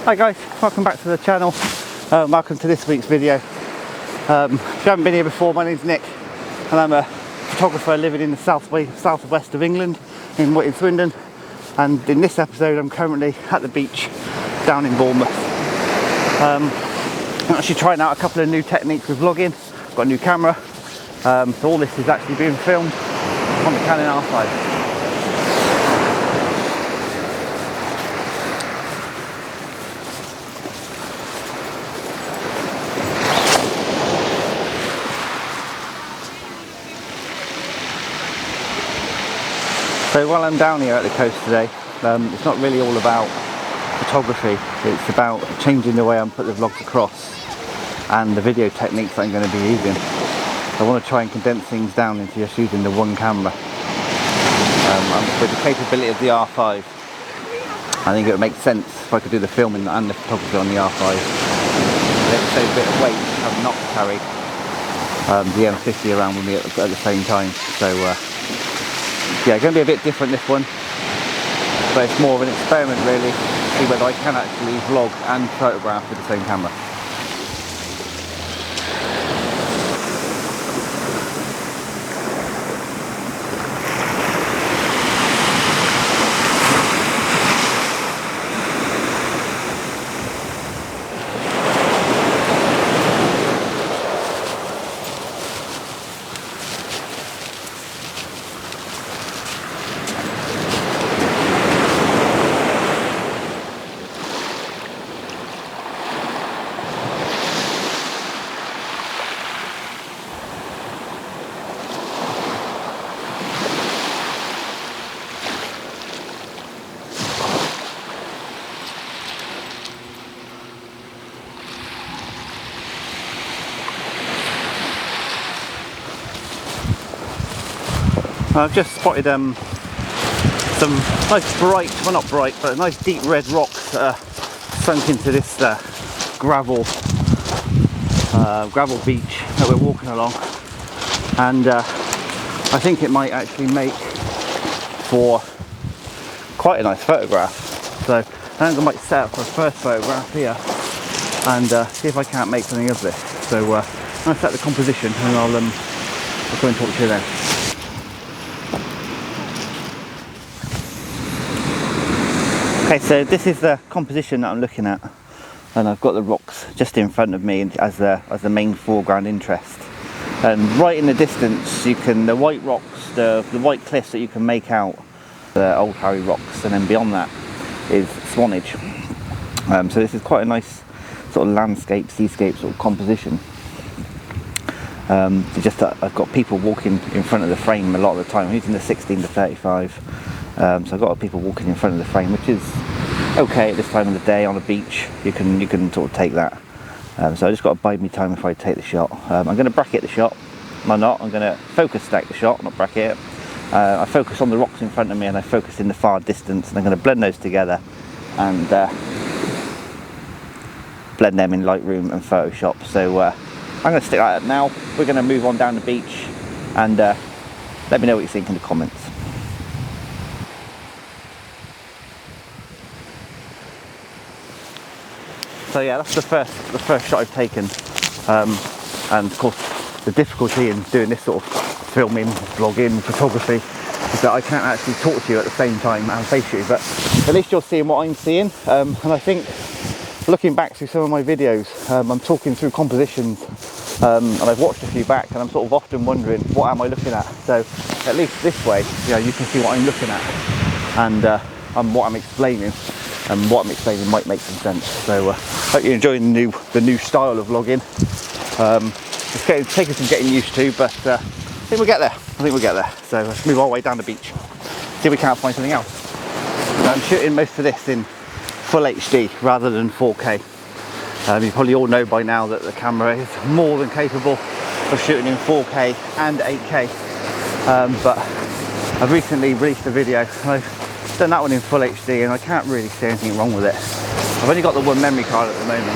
Hi guys, welcome back to the channel. Welcome to this week's video. If you haven't been here before, my name's Nick and I'm a photographer living in the southwest of England, in Swindon. And in this episode I'm currently at the beach down in Bournemouth. I'm actually trying out a couple of new techniques with vlogging. I've got a new camera, so all this is actually being filmed on the Canon R5. So while I'm down here at the coast today, it's not really all about photography, it's about changing the way I put the vlogs across and the video techniques that I'm going to be using. I want to try and condense things down into just using the one camera. With the capability of the R5, I think it would make sense if I could do the filming and the photography on the R5. Let's save a bit of weight, having not to carry the M50 around with me at the same time. So yeah, going to be a bit different this one, but it's more of an experiment really, to see whether I can actually vlog and photograph with the same camera. I've just spotted some nice bright, well not bright, but nice deep red rocks that are sunk into this gravel beach that we're walking along, and I think it might actually make for quite a nice photograph. So I think I might set up for a first photograph here and see if I can't make something of this. So I'm going to set the composition and I'll go and talk to you then. Okay, so this is the composition that I'm looking at, and I've got the rocks just in front of me as the main foreground interest. And right in the distance, the white rocks, the white cliffs that you can make out, the Old Harry rocks, and then beyond that is Swanage. So this is quite a nice sort of landscape, seascape sort of composition. Just that I've got people walking in front of the frame a lot of the time. I'm using the 16 to 35. So I've got people walking in front of the frame, which is okay at this time of the day on a beach. You can sort of take that. So I just got to bide me time if I take the shot. I'm going to bracket the shot. I'm going to focus stack the shot, not bracket it. I focus on the rocks in front of me and I focus in the far distance, and I'm going to blend those together and blend them in Lightroom and Photoshop. So I'm going to stick like that now. We're going to move on down the beach and let me know what you think in the comments. So yeah, that's the first shot I've taken, and of course the difficulty in doing this sort of filming, vlogging, photography is that I can't actually talk to you at the same time and face you, but at least you're seeing what I'm seeing. And I think looking back through some of my videos, I'm talking through compositions, and I've watched a few back and I'm sort of often wondering, what am I looking at? So at least this way, you can see what I'm looking at and what I'm explaining. And what I'm explaining might make some sense. So hope you're enjoying the new style of vlogging. It's taking some getting used to, but I think we'll get there. So let's move our way down the beach. See if we can't find something else. I'm shooting most of this in full HD rather than 4K. You probably all know by now that the camera is more than capable of shooting in 4K and 8K. But I've recently released a video. I've done that one in full HD and I can't really see anything wrong with it. I've only got the one memory card at the moment,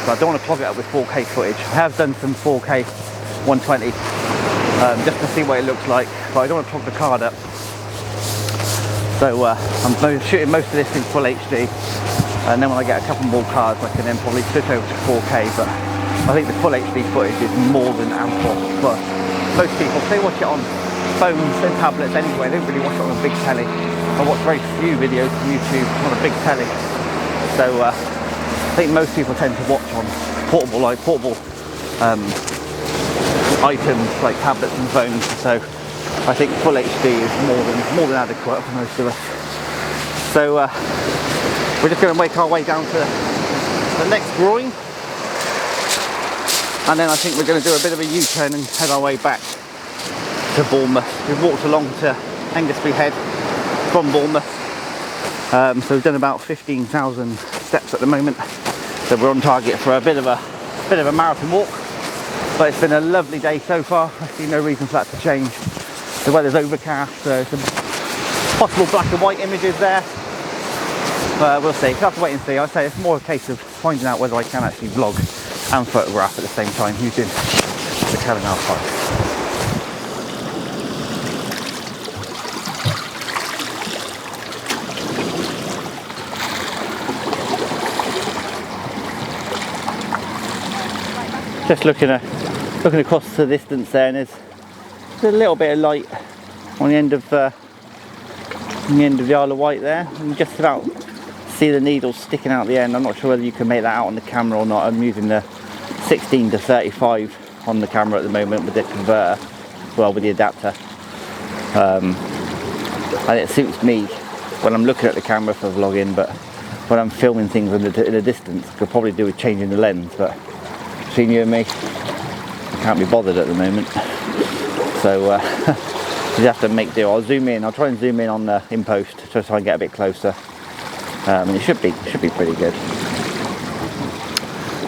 so I don't want to clog it up with 4K footage. I have done some 4K 120 just to see what it looks like, but I don't want to clog the card up. So I'm shooting most of this in full HD, and then when I get a couple more cards I can then probably switch over to 4K, but I think the full HD footage is more than ample for most people. They watch it on phones and tablets anyway, they don't really watch it on a big telly. I watch very few videos from YouTube on a big telly, so I think most people tend to watch on portable items like tablets and phones, so I think full HD is more than adequate for most of us. So we're just going to make our way down to the next groin, and then I think we're going to do a bit of a U-turn and head our way back to Bournemouth. We've walked along to Hengistbury Head from Bournemouth, so we've done about 15,000 steps at the moment, so we're on target for a bit of a marathon walk. But it's been a lovely day so far. I see no reason for that to change. The weather's overcast, so some possible black and white images there, but we'll see. We'll have to wait and see. I'd say it's more a case of finding out whether I can actually vlog and photograph at the same time using the Canon R5. Just looking across the distance there, and there's a little bit of light on the end of the Isle of Wight there. You can just about see the needles sticking out the end. I'm not sure whether you can make that out on the camera or not. I'm using the 16 to 35 on the camera at the moment with the converter, well, with the adapter, and it suits me when I'm looking at the camera for vlogging, but when I'm filming things in a distance, could probably do with changing the lens, but between you and me, I can't be bothered at the moment, so you have to make do. I'll zoom in. I'll try and zoom in on the in post to try and get a bit closer, and it should be pretty good.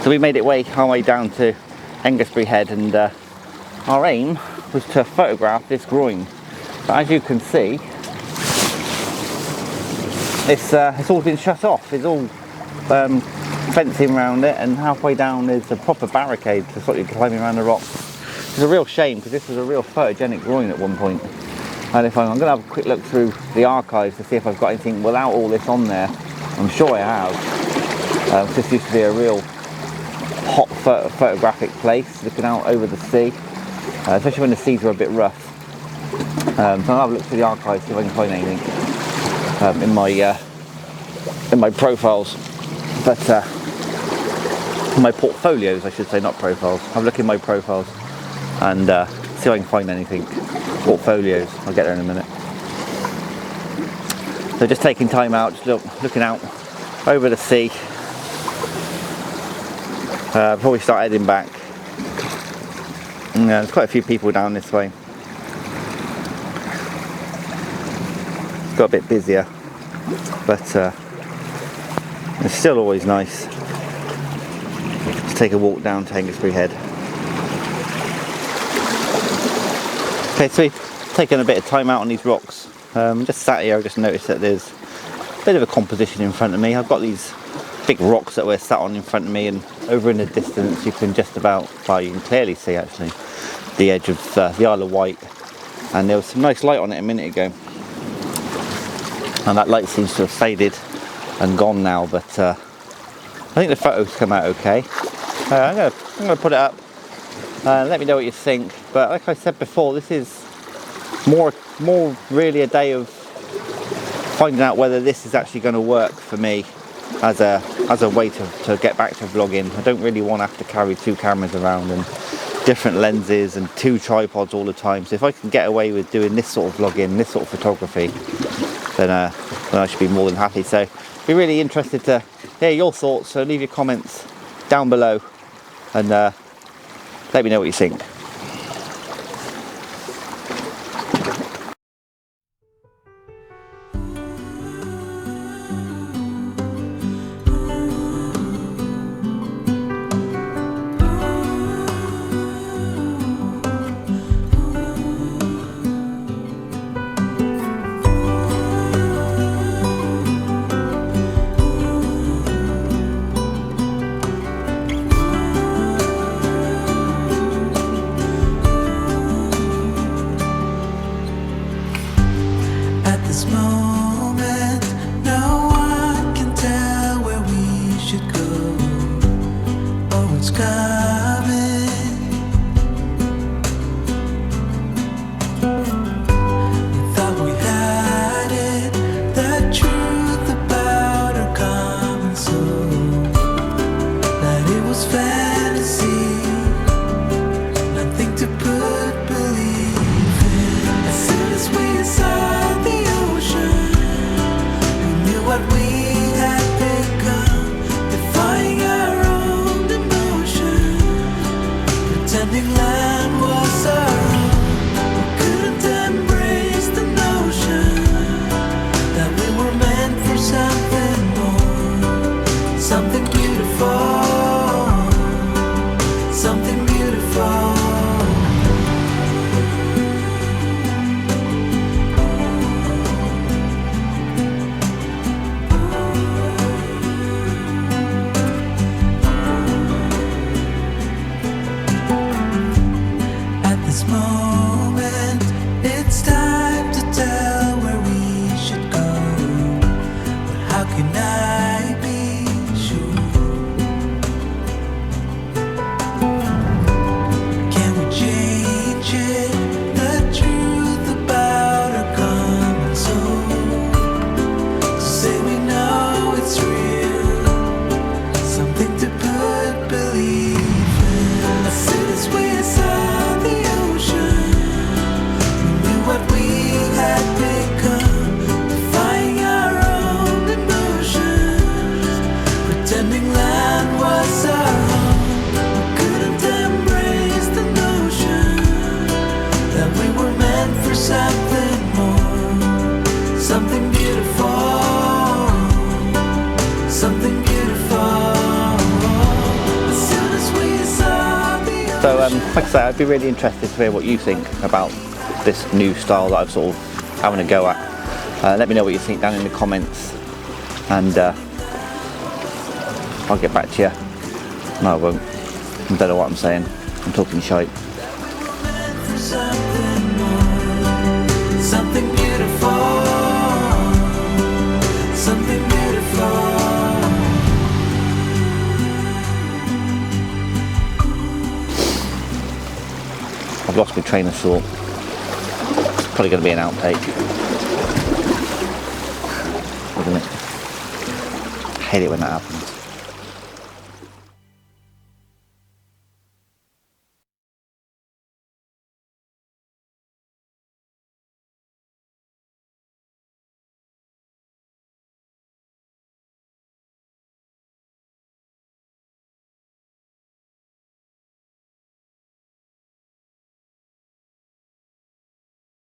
So we made our way down to Hengistbury Head, and our aim was to photograph this groin. But as you can see, it's all been shut off. It's all fencing around it, and halfway down is a proper barricade to stop you climbing around the rocks. It's a real shame because this was a real photogenic groin at one point. And if I'm going to have a quick look through the archives to see if I've got anything without all this on there. I'm sure I have. This used to be a real hot photographic place, looking out over the sea, especially when the seas were a bit rough. So I'll have a look through the archives, see if I can find anything in my profiles, but in my portfolios, I should say, not profiles. Have a look in my profiles and see if I can find anything. Portfolios, I'll get there in a minute. So just taking time out, just looking out over the sea before we start heading back. And, there's quite a few people down this way. It's got a bit busier, but it's still always nice to take a walk down to Hengistbury Head. Okay, so we've taken a bit of time out on these rocks. Just sat here, I just noticed that there's a bit of a composition in front of me. I've got these big rocks that we're sat on in front of me, and over in the distance you can just about, well, you can clearly see actually the edge of the Isle of Wight, and there was some nice light on it a minute ago, and that light seems to have faded and gone now, but I think the photos come out okay. I'm gonna put it up. Let me know what you think. But like I said before, this is more really a day of finding out whether this is actually going to work for me as a way to get back to vlogging. I don't really want to have to carry two cameras around and different lenses and two tripods all the time. So if I can get away with doing this sort of vlogging, this sort of photography, then I should be more than happy. So be really interested to hear your thoughts. So leave your comments down below and let me know what you think. coming. We thought we had it, that truth about our common soul, that it was fantasy, nothing to put belief in. As soon as we saw the ocean, we knew what we had become, defying our own emotion, pretending land was our own. We couldn't embrace the notion that we were meant for something more, something beautiful, something beautiful. At this moment, it's time to tell where we should go. But how can I be sure? Can we change it? The truth about our common soul, to say we know it's real, something to put belief in. As soon as we saw the ocean, we knew what we had become, defying our own emotions, pretending land was our home. We couldn't embrace the notion that we were meant for something more, something beautiful, something beautiful. As soon as we saw the So like I say, I'd be really interested to hear what you think about this new style that I've sort of having a go at. Let me know what you think down in the comments, and I'll get back to you. No, I won't. I don't know what I'm saying. I'm talking shite. for something more, something beautiful, something beautiful. I've lost my train of thought. It's probably going to be an outtake, isn't it? I hate it when that happens.